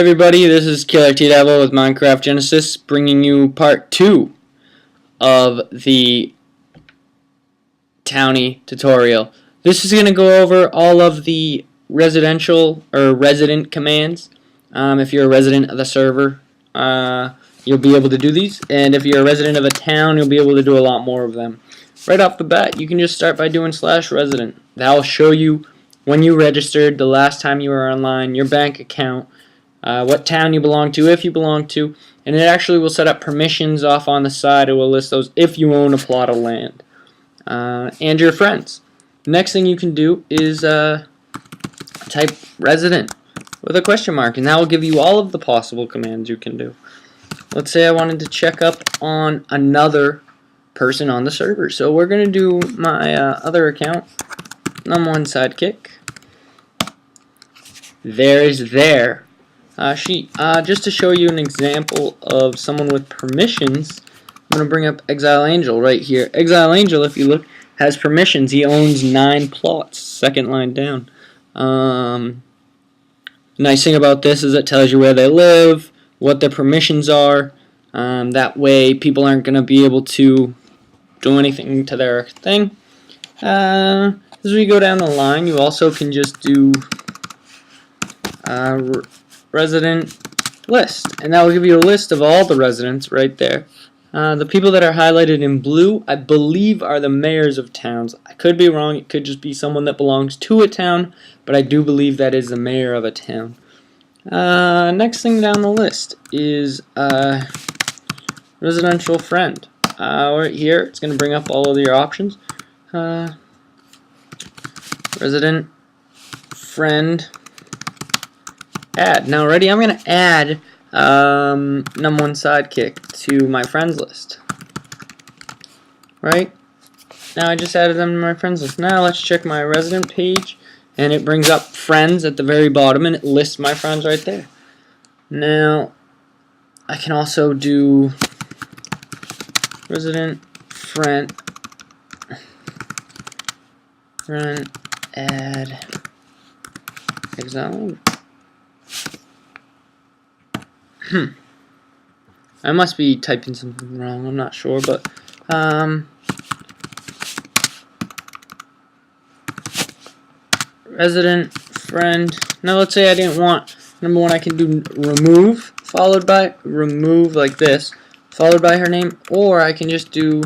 Everybody, this is Killer T Devil with MinecraftGenesis, bringing you part 2 of the Towny tutorial. This is going to go over all of the resident commands. If you're a resident of the server, you'll be able to do these, and if you're a resident of a town, you'll be able to do a lot more of them. Right off the bat, you can just start by doing /resident. That will show you when you registered, the last time you were online, your bank account, what town you belong to, if you belong to, and it actually will set up permissions off on the side. It will list those if you own a plot of land, and your friends. The next thing you can do is type resident with a question mark, and that will give you all of the possible commands you can do. Let's say I wanted to check up on another person on the server, so we're going to do my other account, num1 sidekick. There's their sheet. Just to show you an example of someone with permissions, I'm going to bring up Exile Angel right here. Exile Angel, if you look, has permissions. He owns 9 plots, second line down. Nice thing about this is it tells you where they live, what their permissions are. That way people aren't going to be able to do anything to their thing. As we go down the line, you also can just do resident list, and that will give you a list of all the residents right there. The people that are highlighted in blue, I believe, are the mayors of towns. I could be wrong. It could just be someone that belongs to a town, but I do believe that is the mayor of a town. Next thing down the list is residential friend. Right here, it's going to bring up all of your options. Resident friend add. Now already I'm going to add num1 sidekick to my friends list. Right? Now I just added them to my friends list. Now let's check my resident page, and it brings up friends at the very bottom, and it lists my friends right there. Now I can also do resident friend add exile. I must be typing something wrong, I'm not sure, but resident friend. Now let's say I didn't want number 1, I can do remove followed by remove like this, followed by her name, or I can just do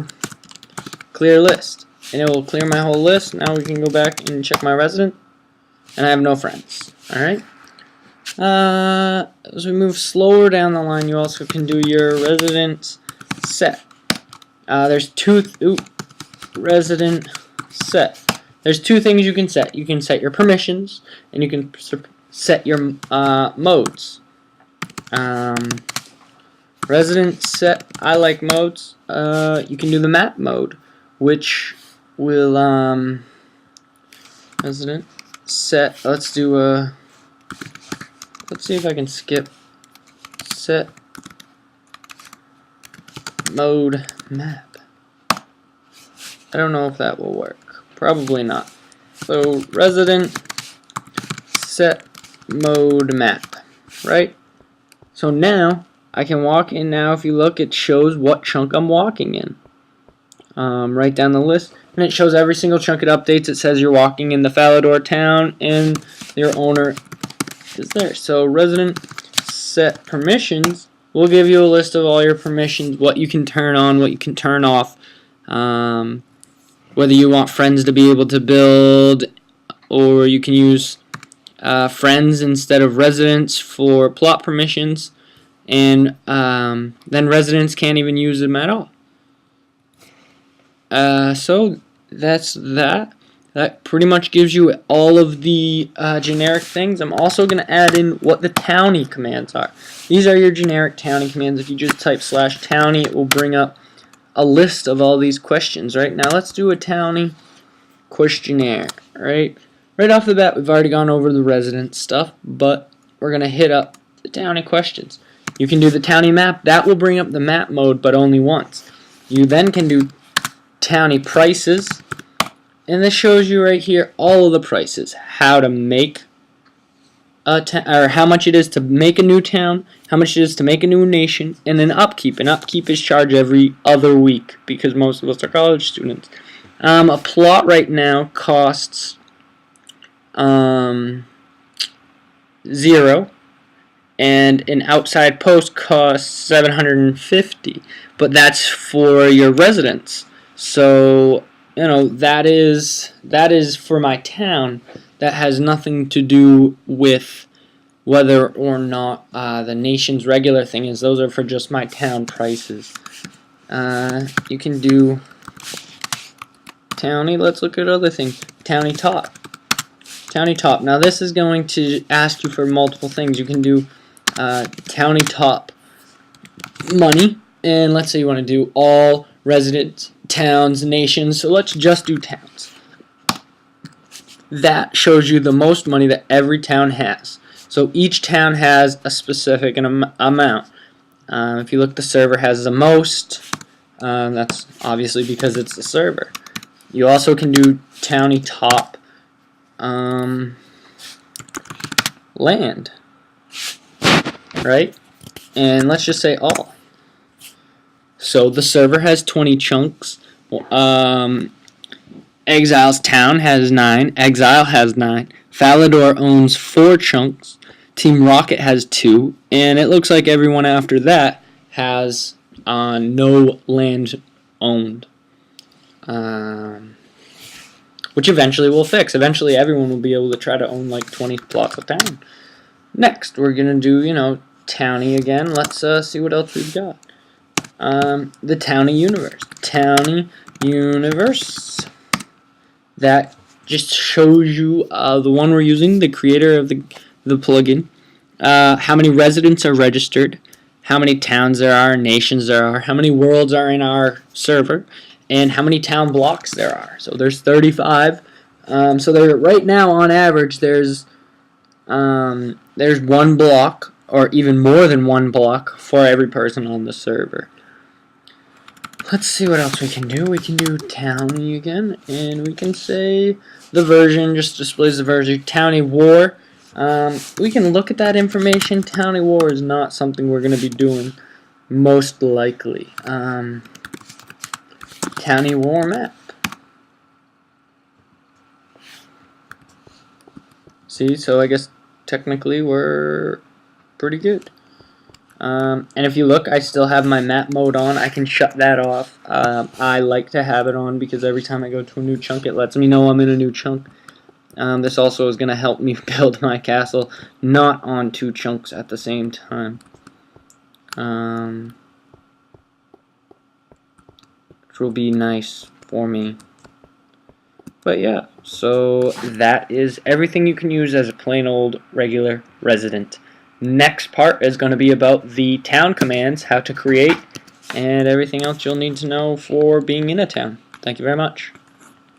clear list, and it will clear my whole list. Now we can go back and check my resident, and I have no friends. Alright. As we move slower down the line, you also can do your resident set. There's resident set. There's 2 things you can set. You can set your permissions, and you can set your modes. Resident set, I like modes. You can do the map mode, which will resident set. Let's do let's see if I can skip set mode map. I don't know if that will work. Probably not. So resident set mode map. Right? So now I can walk in. Now if you look, it shows what chunk I'm walking in. Right down the list. And it shows every single chunk it updates. It says you're walking in the Falador town and your owner is there. So resident set permissions will give you a list of all your permissions, what you can turn on, what you can turn off, whether you want friends to be able to build, or you can use friends instead of residents for plot permissions, and then residents can't even use them at all. So that's that. That pretty much gives you all of the generic things. I'm also going to add in what the Towny commands are. These are your generic Towny commands. If you just type /Towny, it will bring up a list of all these questions. Right now, let's do a Towny questionnaire. Right off the bat, we've already gone over the resident stuff, but we're going to hit up the Towny questions. You can do the Towny map. That will bring up the map mode, but only once. You then can do Towny prices. And this shows you right here all of the prices, how to make or how much it is to make a new town, how much it is to make a new nation, and then upkeep. And upkeep is charged every other week because most of us are college students. A plot right now costs 0, and an outside post costs 750, but that's for your residents. So that is for my town. That has nothing to do with whether or not the nation's regular thing is. Those are for just my town prices. You can do Towny. Let's look at other things. Towny top. Towny top. Now this is going to ask you for multiple things. You can do Towny top money, and let's say you want to do all resident towns, nations. So let's just do towns. That shows you the most money that every town has. So each town has a specific amount. If you look, the server has the most. That's obviously because it's the server. You also can do Towny top land, right? And let's just say all. So the server has 20 chunks. Exile's town has 9. Exile has 9. Falador owns 4 chunks. Team Rocket has 2. And it looks like everyone after that has no land owned. Which eventually we'll fix. Eventually everyone will be able to try to own like 20 plots of town. Next, we're going to do, Towny again. Let's see what else we've got. The Towny universe. Towny universe. That just shows you the one we're using, the creator of the plugin, how many residents are registered, how many towns there are, nations there are, how many worlds are in our server, and how many town blocks there are. So there's 35. So there right now on average there's 1 block, or even more than 1 block, for every person on the server. Let's see what else we can do. We can do Towny again, and we can say the version just displays the version. Towny War. We can look at that information. Towny War is not something we're going to be doing, most likely. Towny War map. See, so I guess technically we're pretty good. And if you look, I still have my map mode on. I can shut that off. I like to have it on because every time I go to a new chunk, it lets me know I'm in a new chunk. This also is going to help me build my castle not on 2 chunks at the same time. Which will be nice for me. But yeah, so that is everything you can use as a plain old regular resident. Next part is going to be about the town commands, how to create, and everything else you'll need to know for being in a town. Thank you very much.